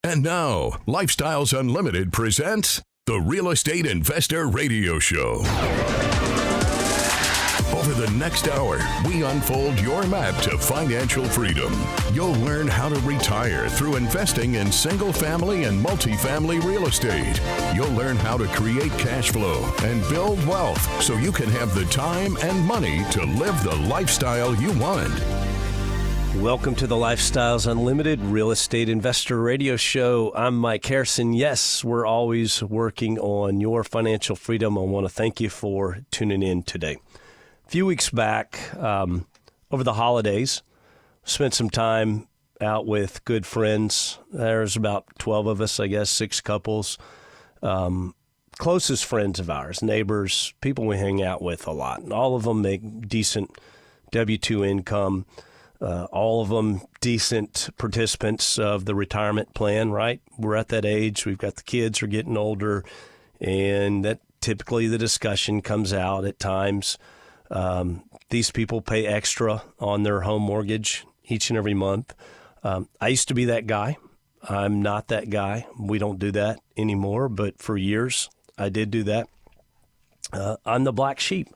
And now, Lifestyles Unlimited presents the Real Estate Investor Radio Show. Over the next hour, we unfold your map to financial freedom. You'll learn how to retire through investing in single-family and multifamily real estate. You'll learn how to create cash flow and build wealth so you can have the time and money to live the lifestyle you want. Welcome to the Lifestyles Unlimited Real Estate Investor Radio Show. I'm Mike Harrison. Yes, we're always working on your financial freedom. I want to thank you for tuning in today. A few weeks back, over the holidays, spent some time out with good friends. There's about 12 of us, I guess, 6 couples, closest friends of ours, neighbors, people we hang out with a lot. And all of them make decent W-2 income. All of them decent participants of the retirement plan, right? We're at that age. We've got the kids are getting older, and that typically the discussion comes out at times. These people pay extra on their home mortgage each and every month. I used to be that guy. I'm not that guy. We don't do that anymore, but for years I did do that. I'm the black sheep.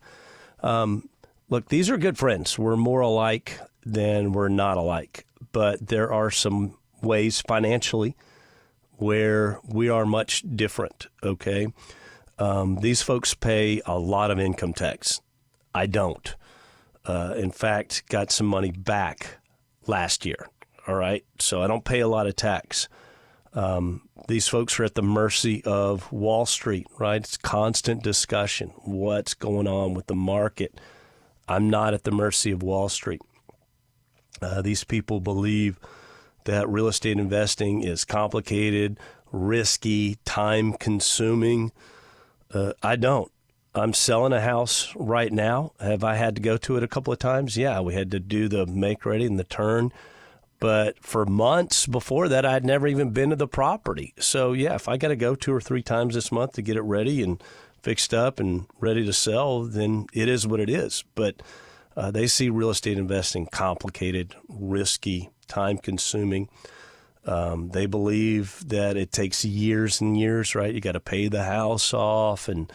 Look, these are good friends. We're more alike than we're not alike. But there are some ways financially where we are much different, okay? These folks pay a lot of income tax. I don't. In fact, got some money back last year, all right? So I don't pay a lot of tax. These folks are at the mercy of Wall Street, right? It's constant discussion. What's going on with the market? I'm not at the mercy of Wall Street. These people believe that real estate investing is complicated, risky, time-consuming. I don't. I'm selling a house right now. Have I had to go to it a couple of times? Yeah, we had to do the make ready and the turn. But for months before that, I'd never even been to the property. So, yeah, if I got to go 2 or 3 times this month to get it ready and fixed up and ready to sell, then it is what it is. But they see real estate investing complicated, risky, time-consuming. They believe that it takes years and years, right? You got to pay the house off. And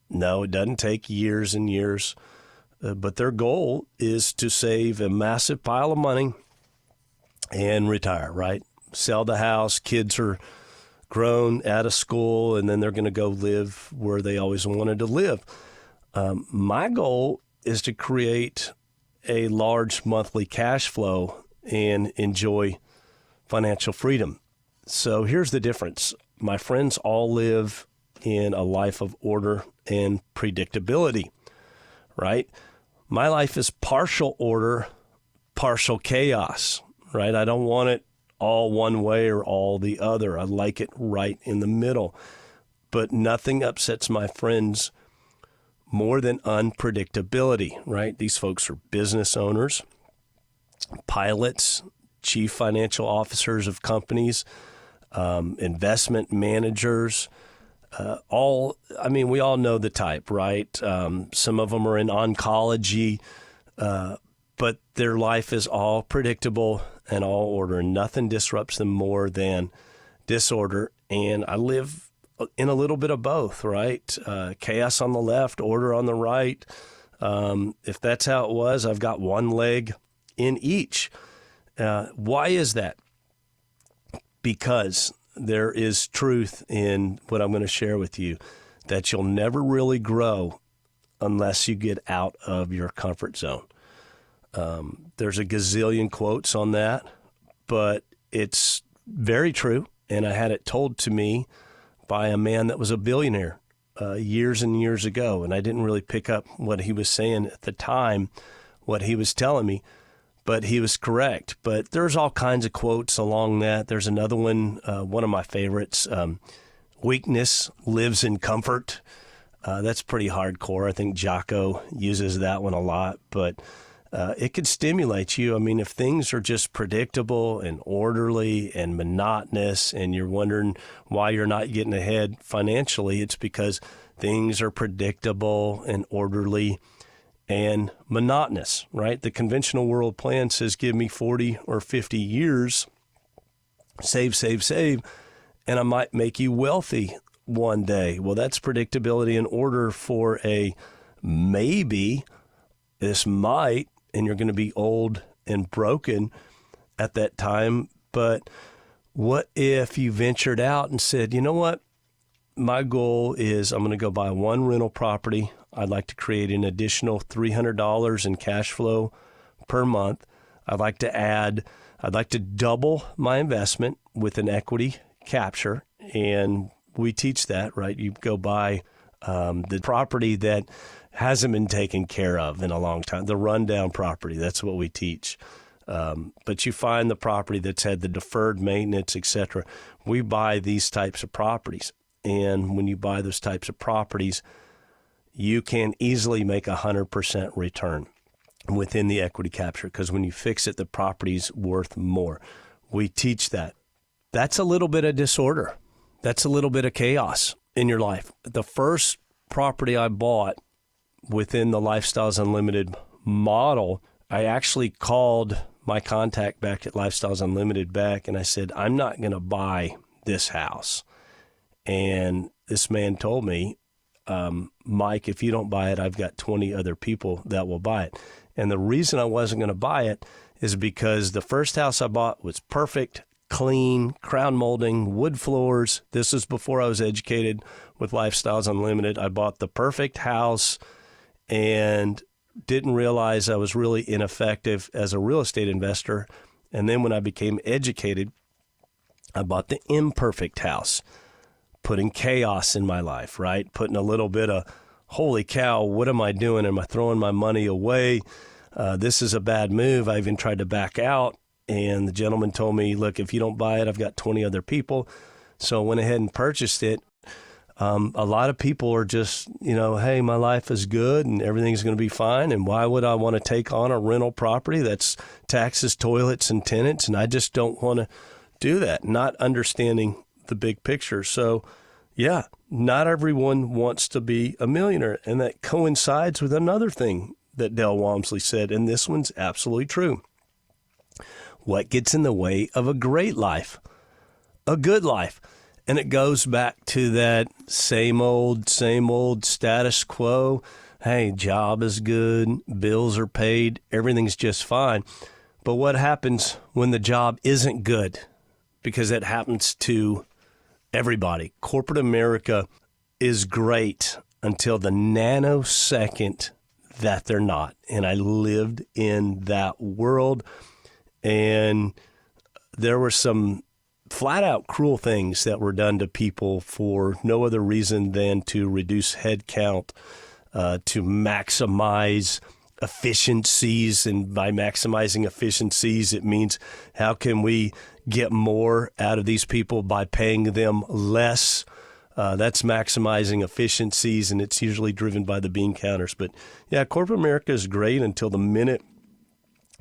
no, it doesn't take years and years. But their goal is to save a massive pile of money and retire, right? Sell the house, kids are grown, out of school, and then they're going to go live where they always wanted to live. My goal is to create a large monthly cash flow and enjoy financial freedom. So here's the difference. My friends all live in a life of order and predictability, right? My life is partial order, partial chaos, right? I don't want it all one way or all the other. I like it right in the middle. But nothing upsets my friends more than unpredictability, right? These folks are business owners, pilots, chief financial officers of companies, investment managers, we all know the type, right? Some of them are in oncology, but their life is all predictable and all order, and nothing disrupts them more than disorder. And I live in a little bit of both, right? Chaos on the left, order on the right. If that's how it was, I've got one leg in each. Why is that? Because there is truth in what I'm going to share with you, that you'll never really grow unless you get out of your comfort zone. There's a gazillion quotes on that, but it's very true. And I had it told to me by a man that was a billionaire years and years ago. And I didn't really pick up what he was saying at the time, what he was telling me, but he was correct. But there's all kinds of quotes along that. There's another one, one of my favorites, weakness lives in comfort. That's pretty hardcore. I think Jocko uses that one a lot, but it could stimulate you. I mean, if things are just predictable and orderly and monotonous and you're wondering why you're not getting ahead financially, it's because things are predictable and orderly and monotonous, right? The conventional world plan says give me 40 or 50 years save, save, save, and I might make you wealthy one day. Well, that's predictability in order for a maybe, this might, and you're going to be old and broken at that time. But what if you ventured out and said, you know what? My goal is I'm going to go buy one rental property. I'd like to create an additional $300 in cash flow per month. I'd like to double my investment with an equity capture. And we teach that, right? You go buy the property that hasn't been taken care of in a long time, the rundown property. That's what we teach. But you find the property that's had the deferred maintenance, etc. We buy these types of properties. And when you buy those types of properties, you can easily make 100% return within the equity capture, because when you fix it, the property's worth more. We teach that. That's a little bit of disorder. That's a little bit of chaos in your life. The first property I bought within the Lifestyles Unlimited model, I actually called my contact back at Lifestyles Unlimited back, and I said, I'm not going to buy this house. And this man told me, Mike, if you don't buy it, I've got 20 other people that will buy it. And the reason I wasn't going to buy it is because the first house I bought was perfect, clean, crown molding, wood floors. This was before I was educated with Lifestyles Unlimited. I bought the perfect house and didn't realize I was really ineffective as a real estate investor. And then when I became educated, I bought the imperfect house, putting chaos in my life, right? Putting a little bit of, holy cow, what am I doing? Am I throwing my money away? This is a bad move. I even tried to back out. And the gentleman told me, look, if you don't buy it, I've got 20 other people. So I went ahead and purchased it. A lot of people are just, hey, my life is good and everything's going to be fine. And why would I want to take on a rental property that's taxes, toilets, and tenants? And I just don't want to do that, not understanding the big picture. So, yeah, not everyone wants to be a millionaire. And that coincides with another thing that Del Walmsley said, and this one's absolutely true. What gets in the way of a great life, a good life? And it goes back to that same old status quo. Hey, job is good, bills are paid, everything's just fine. But what happens when the job isn't good? Because that happens to everybody. Corporate America is great until the nanosecond that they're not. And I lived in that world. And there were some flat out cruel things that were done to people for no other reason than to reduce head count, to maximize efficiencies. And by maximizing efficiencies, it means how can we get more out of these people by paying them less? That's maximizing efficiencies, and it's usually driven by the bean counters. But yeah, corporate America is great until the minute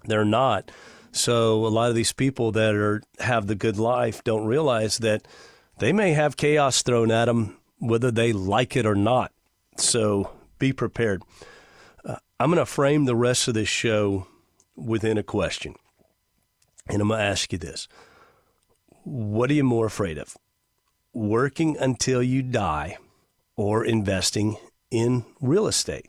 they're not. So a lot of these people that have the good life don't realize that they may have chaos thrown at them, whether they like it or not. So be prepared. I'm going to frame the rest of this show within a question. And I'm going to ask you this. What are you more afraid of? Working until you die or investing in real estate?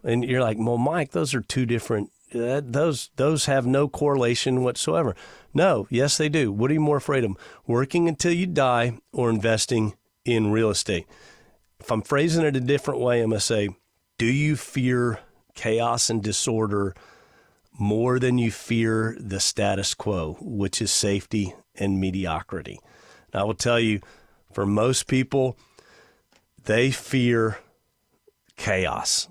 And you're like, well, Mike, those are two different, those have no correlation whatsoever. No, yes, they do. What are you more afraid of? Working until you die or investing in real estate? If I'm phrasing it a different way, I'm going to say, do you fear chaos and disorder more than you fear the status quo, which is safety and mediocrity? And I will tell you, for most people, they fear chaos.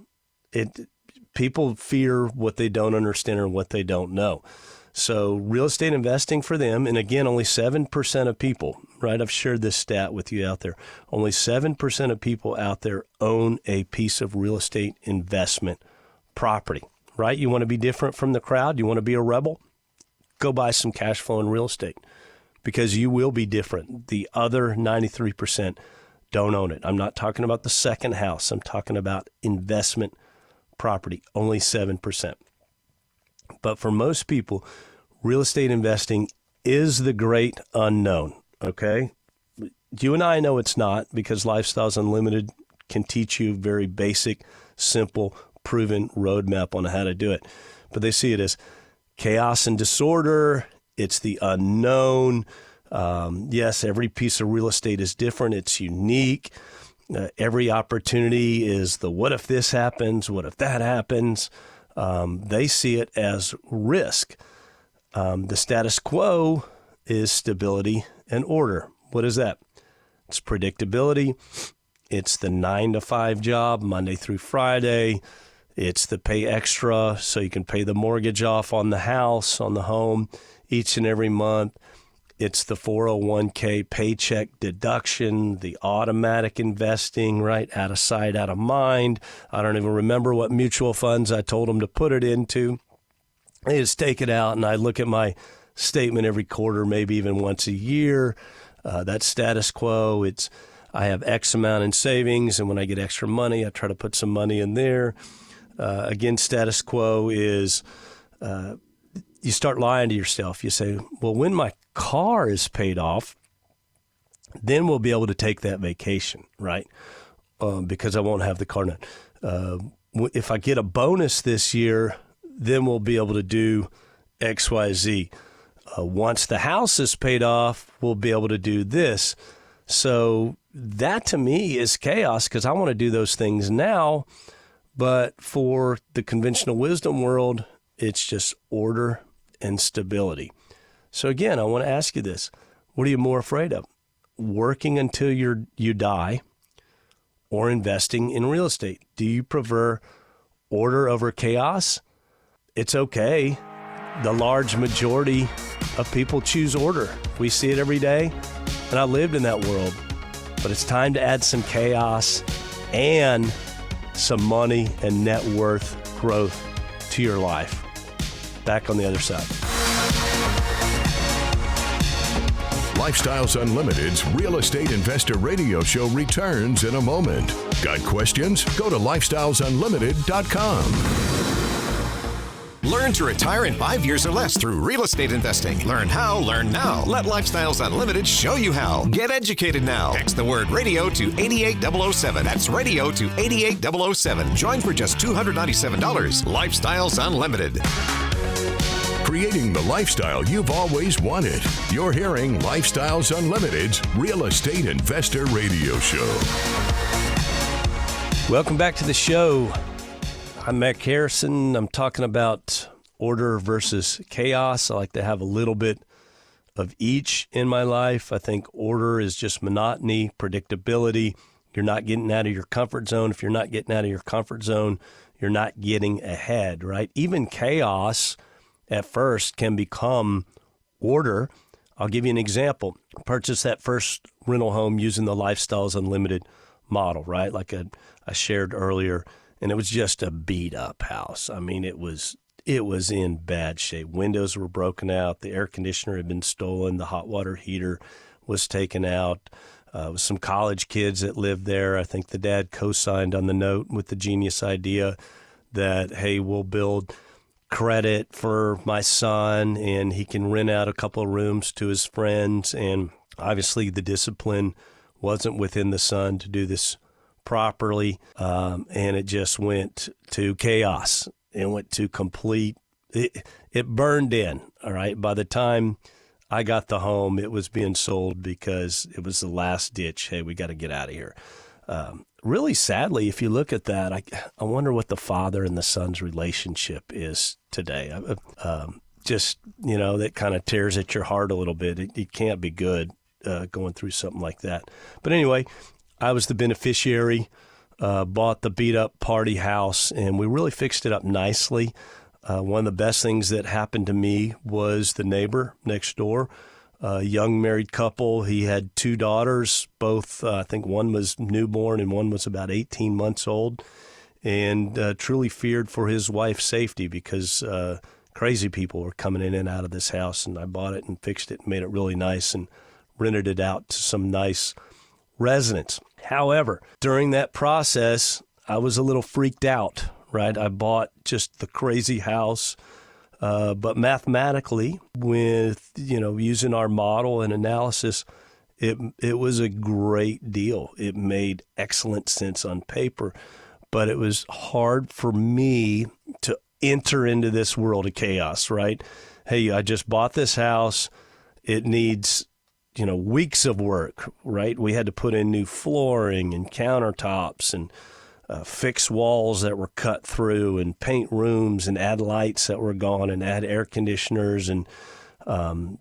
People fear what they don't understand or what they don't know. So real estate investing for them, and again, only 7% of people, right? I've shared this stat with you out there. Only 7% of people out there own a piece of real estate investment property, right? You want to be different from the crowd? You want to be a rebel? Go buy some cash flow in real estate, because you will be different. The other 93% don't own it. I'm not talking about the second house. I'm talking about investment property, only 7%. But for most people, real estate investing is the great unknown, okay? You and I know it's not, because Lifestyles Unlimited can teach you very basic, simple, proven roadmap on how to do it. But they see it as chaos and disorder. It's the unknown. Yes, every piece of real estate is different. It's unique. Every opportunity is the what if this happens, what if that happens. They see it as risk. The status quo is stability and order. What is that? It's predictability. It's the 9-to-5 job, Monday through Friday. It's the pay extra so you can pay the mortgage off on the house, on the home each and every month. It's the 401k paycheck deduction, the automatic investing, right? Out of sight, out of mind. I don't even remember what mutual funds I told them to put it into. They just take it out, and I look at my statement every quarter, maybe even once a year. That's status quo. I have X amount in savings, and when I get extra money, I try to put some money in there. Again, status quo is you start lying to yourself. You say, well, when my car is paid off, then we'll be able to take that vacation, right? Because I won't have the car note. If I get a bonus this year, then we'll be able to do X, Y, Z. Once the house is paid off, we'll be able to do this. So that to me is chaos, because I want to do those things now. But for the conventional wisdom world, it's just order and stability. So again, I want to ask you this. What are you more afraid of? Working until you die, or investing in real estate? Do you prefer order over chaos? It's okay. The large majority of people choose order. We see it every day, and I lived in that world. But it's time to add some chaos and some money and net worth growth to your life. Back on the other side. Lifestyles Unlimited's Real Estate Investor Radio Show returns in a moment. Got questions? Go to lifestylesunlimited.com. Learn to retire in 5 years or less through real estate investing. Learn how, learn now. Let Lifestyles Unlimited show you how. Get educated now. Text the word radio to 88007. That's radio to 88007. Join for just $297. Lifestyles Unlimited. Creating the lifestyle you've always wanted. You're hearing Lifestyles Unlimited's Real Estate Investor Radio Show. Welcome back to the show. I'm Mac Harrison. I'm talking about order versus chaos. I like to have a little bit of each in my life. I think order is just monotony, predictability. You're not getting out of your comfort zone. If you're not getting out of your comfort zone, you're not getting ahead, right? Even chaos at first can become order. I'll give you an example. Purchase that first rental home using the Lifestyles Unlimited model, right? Like I shared earlier. And it was just a beat-up house. I mean, it was in bad shape. Windows were broken out. The air conditioner had been stolen. The hot water heater was taken out. With some college kids that lived there. I think the dad co-signed on the note with the genius idea that, hey, we'll build credit for my son, and he can rent out a couple of rooms to his friends. And obviously the discipline wasn't within the son to do this properly, and it just went to chaos. It went to complete, it burned in, all right? By the time I got the home, it was being sold because it was the last ditch. Hey, we got to get out of here. Really sadly, if you look at that, I wonder what the father and the son's relationship is today. Just, that kind of tears at your heart a little bit. It can't be good going through something like that. But anyway, I was the beneficiary, bought the beat-up party house, and we really fixed it up nicely. One of the best things that happened to me was the neighbor next door, a young married couple. He had 2 daughters, both, I think one was newborn and one was about 18 months old, and truly feared for his wife's safety because crazy people were coming in and out of this house, and I bought it and fixed it and made it really nice and rented it out to some nice residents. However, during that process, I was a little freaked out, right? I bought just the crazy house. But mathematically, with, using our model and analysis, it was a great deal. It made excellent sense on paper, but it was hard for me to enter into this world of chaos, right? Hey, I just bought this house. It needs, weeks of work, right? We had to put in new flooring and countertops and fix walls that were cut through and paint rooms and add lights that were gone and add air conditioners and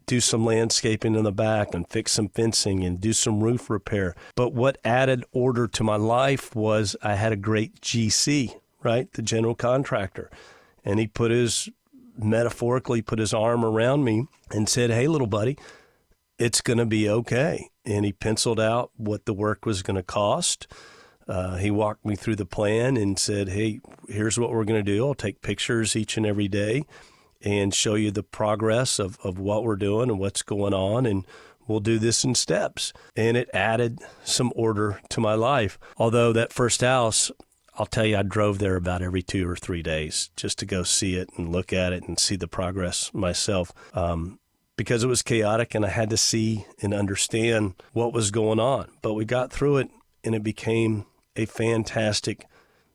do some landscaping in the back and fix some fencing and do some roof repair. But what added order to my life was I had a great GC, right? The general contractor. And he metaphorically put his arm around me and said, hey, little buddy, it's going to be okay. And he penciled out what the work was going to cost. He walked me through the plan and said, hey, here's what we're going to do. I'll take pictures each and every day and show you the progress of what we're doing and what's going on. And we'll do this in steps. And it added some order to my life. Although that first house, I'll tell you, I drove there about every 2 or 3 days just to go see it and look at it and see the progress myself. Because it was chaotic and I had to see and understand what was going on. But we got through it and it became a fantastic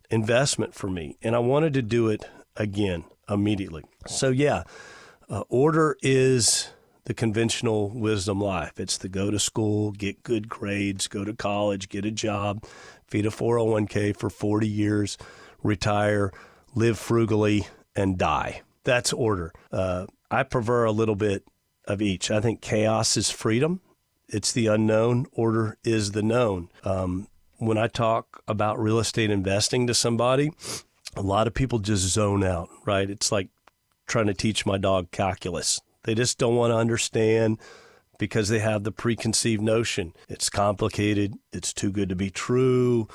investment for me. And I wanted to do it again immediately. So order is the conventional wisdom life. It's the go to school, get good grades, go to college, get a job, feed a 401k for 40 years, retire, live frugally, and die. That's order. I prefer a little bit of each. I think chaos is freedom. It's the unknown. Order is the known. When I talk about real estate investing to somebody, a lot of people just zone out, right? It's like trying to teach my dog calculus. They just don't want to understand because they have the preconceived notion. It's complicated. It's too good to be true.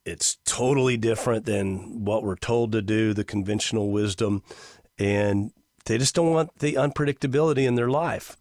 It's totally different than what we're told to do, the conventional wisdom. And they just don't want the unpredictability in their life.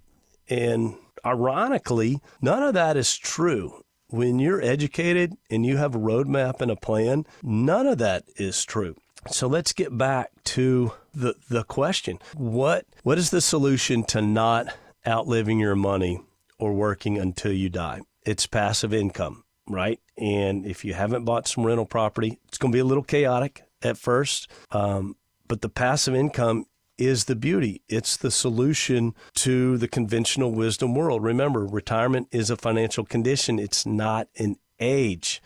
And ironically, none of that is true. When you're educated and you have a roadmap and a plan, none of that is true. So let's get back to the question. What is the solution to not outliving your money or working until you die? It's passive income, right? And if you haven't bought some rental property, it's going to be a little chaotic at first, but the passive income is the beauty. It's the solution to the conventional wisdom world. Remember, retirement is a financial condition. It's not an age.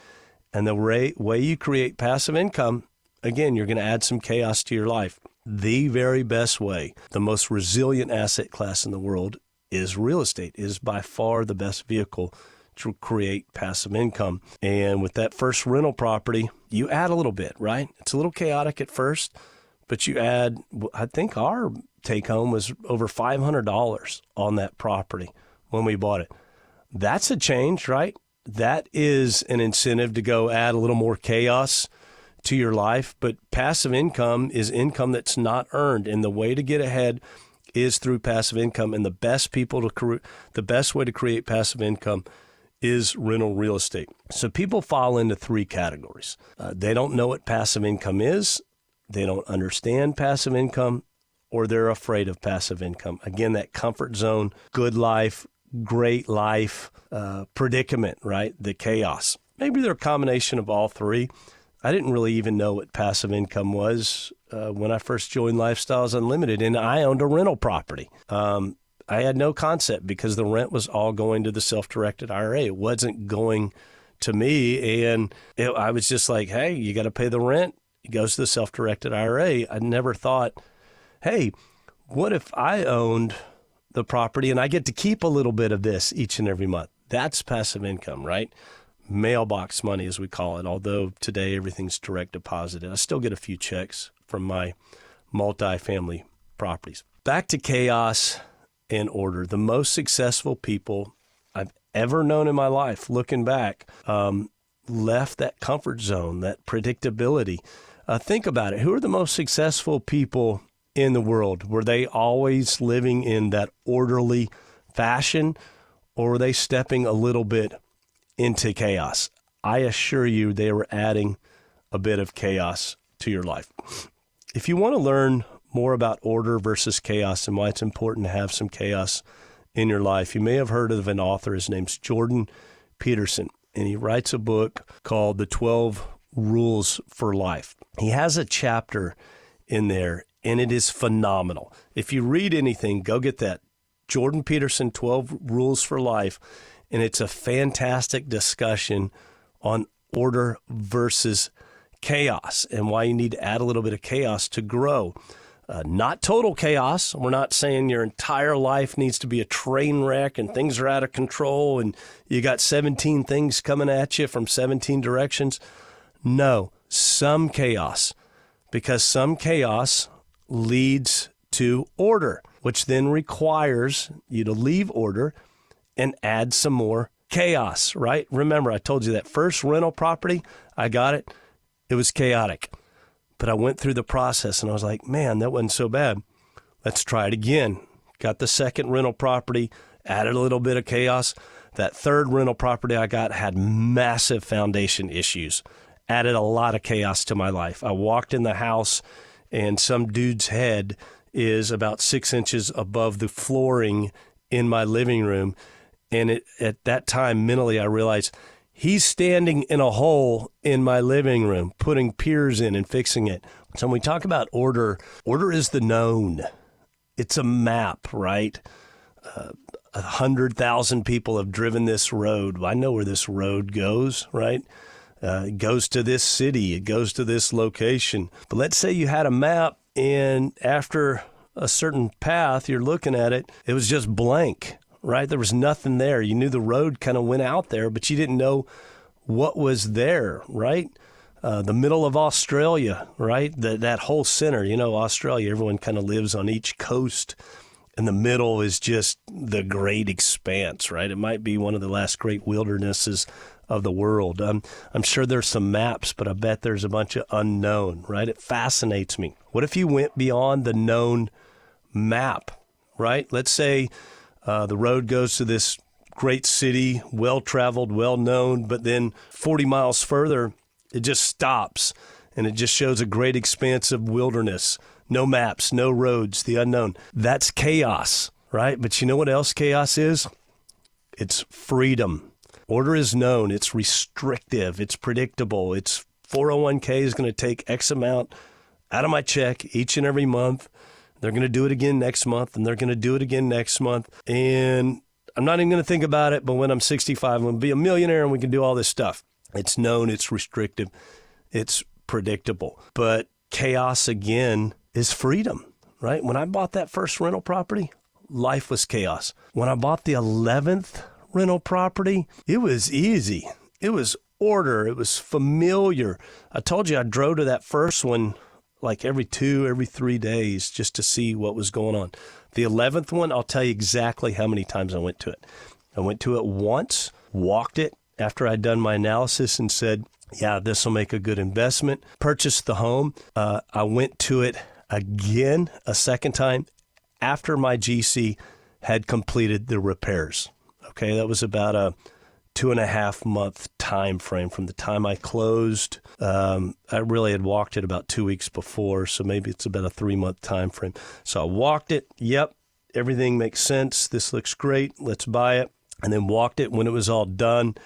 And the way you create passive income, again, you're going to add some chaos to your life. The very best way, the most resilient asset class in the world is real estate, is by far the best vehicle to create passive income. And with that first rental property, you add a little bit, right? It's a little chaotic at first, but you add, I think our take home was over $500 on that property when we bought it. That's a change, right? That is an incentive to go add a little more chaos to your life. But passive income is income that's not earned. And the way to get ahead is through passive income. And the best way to create passive income is rental real estate. So people fall into 3 categories. They don't know what passive income is. They don't understand passive income, or they're afraid of passive income. Again, that comfort zone, good life, great life, predicament, right? The chaos. Maybe they're a combination of all 3. I didn't really even know what passive income was when I first joined Lifestyles Unlimited, and I owned a rental property. I had no concept because the rent was all going to the self-directed IRA. It wasn't going to me, and I was just like, hey, you got to pay the rent. It goes to the self-directed IRA. I never thought, hey, what if I owned the property and I get to keep a little bit of this each and every month? That's passive income, right? Mailbox money, as we call it, although today everything's direct deposited. I still get a few checks from my multifamily properties. Back to chaos and order. The most successful people I've ever known in my life, looking back, left that comfort zone, that predictability. Think about it. Who are the most successful people in the world? Were they always living in that orderly fashion, or were they stepping a little bit into chaos? I assure you they were adding a bit of chaos to your life. If you want to learn more about order versus chaos and why it's important to have some chaos in your life. You may have heard of an author. His name's Jordan Peterson, and he writes a book called The 12 Rules for Life. He has a chapter in there, and it is phenomenal. If you read anything, go get that. Jordan Peterson, 12 Rules for Life, and it's a fantastic discussion on order versus chaos and why you need to add a little bit of chaos to grow. Not total chaos. We're not saying your entire life needs to be a train wreck and things are out of control and you got 17 things coming at you from 17 directions. No, some chaos, because some chaos leads to order, which then requires you to leave order and add some more chaos, right? Remember, I told you that first rental property, I got it. It was chaotic. But I went through the process and I was like, man, that wasn't so bad. Let's try it again. Got the second rental property, added a little bit of chaos. That third rental property I got had massive foundation issues, added a lot of chaos to my life. I walked in the house and some dude's head is about 6 inches above the flooring in my living room. And at that time, mentally, I realized he's standing in a hole in my living room, putting piers in and fixing it. So when we talk about order, order is the known. It's a map, right? 100,000 people have driven this road. I know where this road goes, right? It goes to this city. It goes to this location. But let's say you had a map, and after a certain path, you're looking at it, it was just blank. Right? There was nothing there. You knew the road kind of went out there, but you didn't know what was there, right? The middle of Australia, right? That whole center, Australia, everyone kind of lives on each coast, and the middle is just the great expanse, right? It might be one of the last great wildernesses of the world. I'm sure there's some maps, but I bet there's a bunch of unknown, right? It fascinates me. What if you went beyond the known map, right? Let's say the road goes to this great city, well-traveled, well-known, but then 40 miles further, it just stops, and it just shows a great expanse of wilderness. No maps, no roads, the unknown. That's chaos, right? But you know what else chaos is? It's freedom. Order is known. It's restrictive. It's predictable. It's 401k is going to take X amount out of my check each and every month. They're going to do it again next month, and they're going to do it again next month. And I'm not even going to think about it, but when I'm 65, I'm going to be a millionaire, and we can do all this stuff. It's known, it's restrictive, it's predictable. But chaos, again, is freedom, right? When I bought that first rental property, life was chaos. When I bought the 11th rental property, it was easy. It was order. It was familiar. I told you I drove to that first one like every 3 days just to see what was going on. The 11th one, I'll tell you exactly how many times I went to it. I went to it once, walked it after I'd done my analysis and said, yeah, this will make a good investment. Purchased the home. I went to it again a second time after my GC had completed the repairs. Okay, that was about a 2.5 month time frame from the time I closed. I really had walked it about 2 weeks before, so maybe it's about a 3-month time frame. So I walked it. Yep, everything makes sense. This looks great. Let's buy it. And then walked it when it was all done.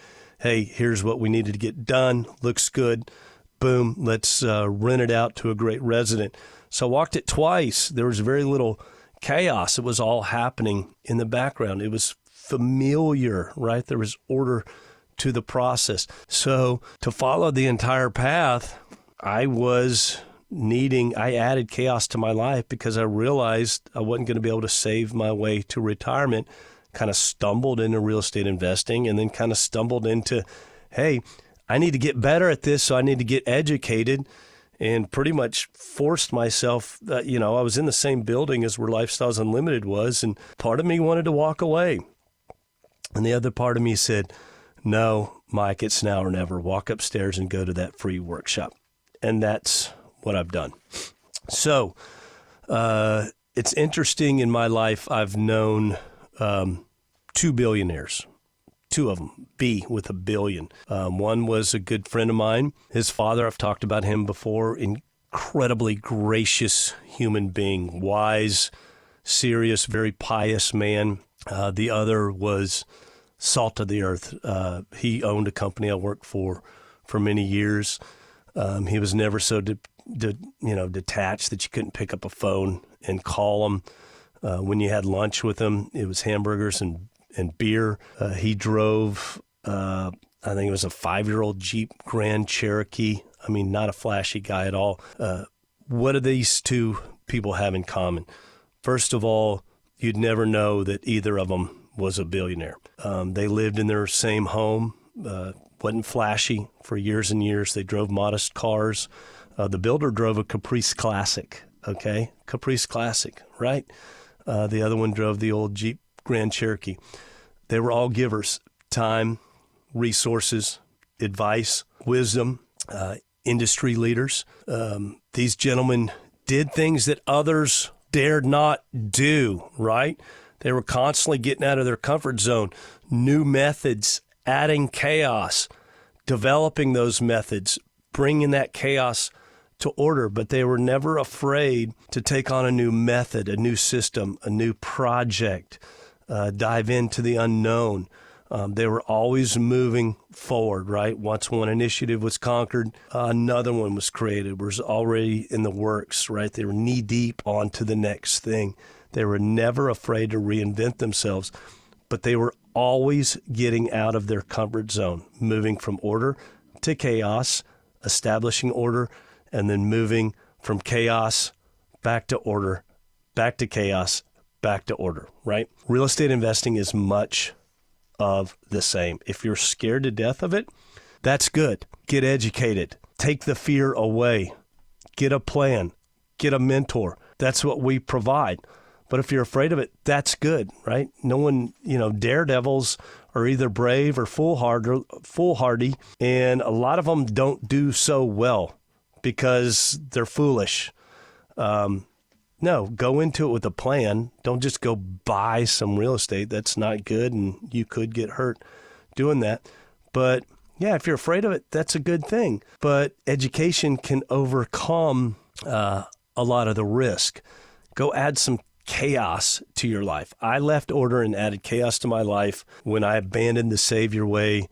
Hey, here's what we needed to get done. Looks good. Boom, let's rent it out to a great resident. So I walked it twice. There was very little chaos. It was all happening in the background. It was familiar, right? There was order to the process. So to follow the entire path, I added chaos to my life because I realized I wasn't going to be able to save my way to retirement. Kind of stumbled into real estate investing and then kind of stumbled into, hey, I need to get better at this, so I need to get educated, and pretty much forced myself. I was in the same building as where Lifestyles Unlimited was, and part of me wanted to walk away. And the other part of me said, no, Mike, it's now or never. Walk upstairs and go to that free workshop. And that's what I've done. So it's interesting in my life. I've known 2 billionaires, 2 of them, B with a billion. One was a good friend of mine. His father, I've talked about him before, incredibly gracious human being, wise, serious, very pious man. The other was salt of the earth. He owned a company I worked for many years. He was never so detached that you couldn't pick up a phone and call him. When you had lunch with him, it was hamburgers and beer. He drove, I think it was a 5-year-old Jeep Grand Cherokee. I mean, not a flashy guy at all. What do these two people have in common? First of all, you'd never know that either of them was a billionaire. They lived in their same home. Wasn't flashy for years and years. They drove modest cars. The builder drove a Caprice Classic, okay? Caprice Classic, right? The other one drove the old Jeep Grand Cherokee. They were all givers: time, resources, advice, wisdom, industry leaders. These gentlemen did things that others dared not do, right? They were constantly getting out of their comfort zone, new methods, adding chaos, developing those methods, bringing that chaos to order, but they were never afraid to take on a new method, a new system, a new project, dive into the unknown. They were always moving forward, right? Once one initiative was conquered, another one was created, was already in the works, right? They were knee-deep onto the next thing. They were never afraid to reinvent themselves, but they were always getting out of their comfort zone, moving from order to chaos, establishing order, and then moving from chaos back to order, back to chaos, back to order, right? Real estate investing is much of the same. If you're scared to death of it, that's good. Get educated. Take the fear away. Get a plan. Get a mentor. That's what we provide. But if you're afraid of it, that's good, right? No one, daredevils are either brave or foolhardy, and a lot of them don't do so well because they're foolish. No, go into it with a plan. Don't just go buy some real estate. That's not good, and you could get hurt doing that. But yeah, if you're afraid of it, that's a good thing. But education can overcome a lot of the risk. Go add some chaos to your life. I left order and added chaos to my life when I abandoned the Savior way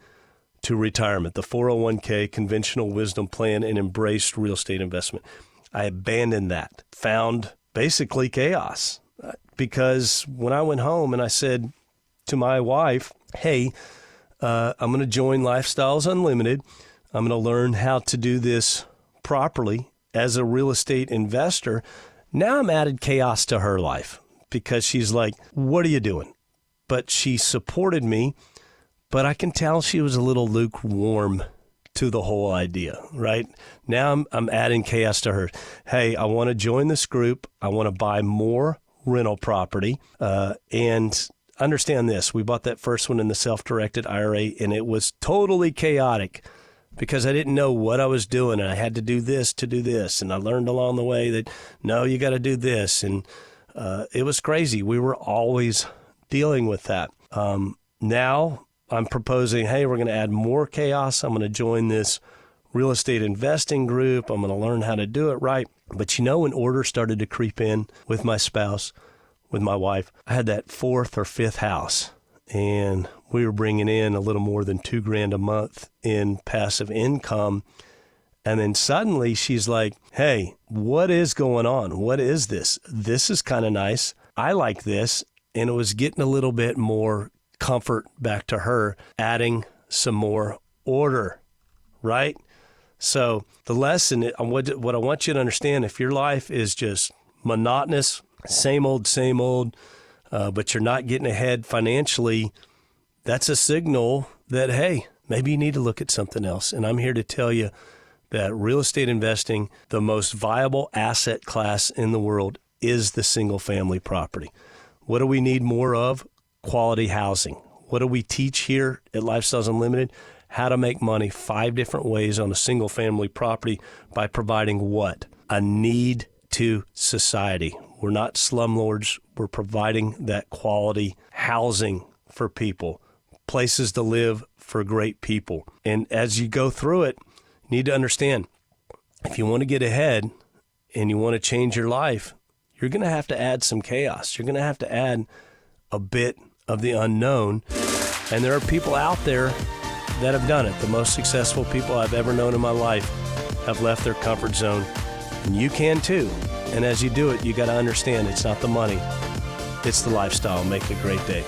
to retirement, the 401k conventional wisdom plan, and embraced real estate investment. I abandoned that, found basically chaos, because when I went home and I said to my wife, hey, I'm going to join Lifestyles Unlimited. I'm going to learn how to do this properly as a real estate investor. Now I'm added chaos to her life because she's like, what are you doing? But she supported me, but I can tell she was a little lukewarm to the whole idea, right? Now I'm adding chaos to her. Hey, I want to join this group. I want to buy more rental property. And understand this, we bought that first one in the self-directed IRA, and it was totally chaotic because I didn't know what I was doing, and I had to do this to do this. And I learned along the way that, no, you got to do this. And it was crazy. We were always dealing with that. Now I'm proposing, hey, we're going to add more chaos. I'm going to join this real estate investing group. I'm going to learn how to do it right. But when order started to creep in with my spouse, with my wife, I had that 4th or 5th house, and we were bringing in a little more than $2,000 a month in passive income. And then suddenly she's like, hey, what is going on? What is this? This is kind of nice. I like this. And it was getting a little bit more comfort back to her, adding some more order, right? So the lesson, what I want you to understand, if your life is just monotonous, same old, but you're not getting ahead financially, that's a signal that, hey, maybe you need to look at something else. And I'm here to tell you that real estate investing, the most viable asset class in the world, is the single family property. What do we need more of? Quality housing. What do we teach here at Lifestyles Unlimited? How to make money 5 different ways on a single family property by providing what? A need to society. We're not slumlords. We're providing that quality housing for people, places to live for great people. And as you go through it, you need to understand, if you want to get ahead, and you want to change your life, you're going to have to add some chaos. You're going to have to add a bit of the unknown. And there are people out there that have done it. The most successful people I've ever known in my life have left their comfort zone. And you can too. And as you do it, you got to understand it's not the money, it's the lifestyle. Make it a great day.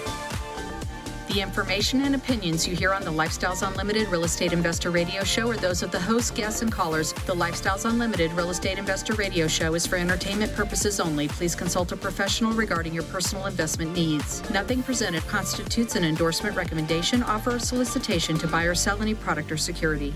The information and opinions you hear on the Lifestyles Unlimited Real Estate Investor Radio Show are those of the hosts, guests, and callers. The Lifestyles Unlimited Real Estate Investor Radio Show is for entertainment purposes only. Please consult a professional regarding your personal investment needs. Nothing presented constitutes an endorsement, recommendation, offer, or solicitation to buy or sell any product or security.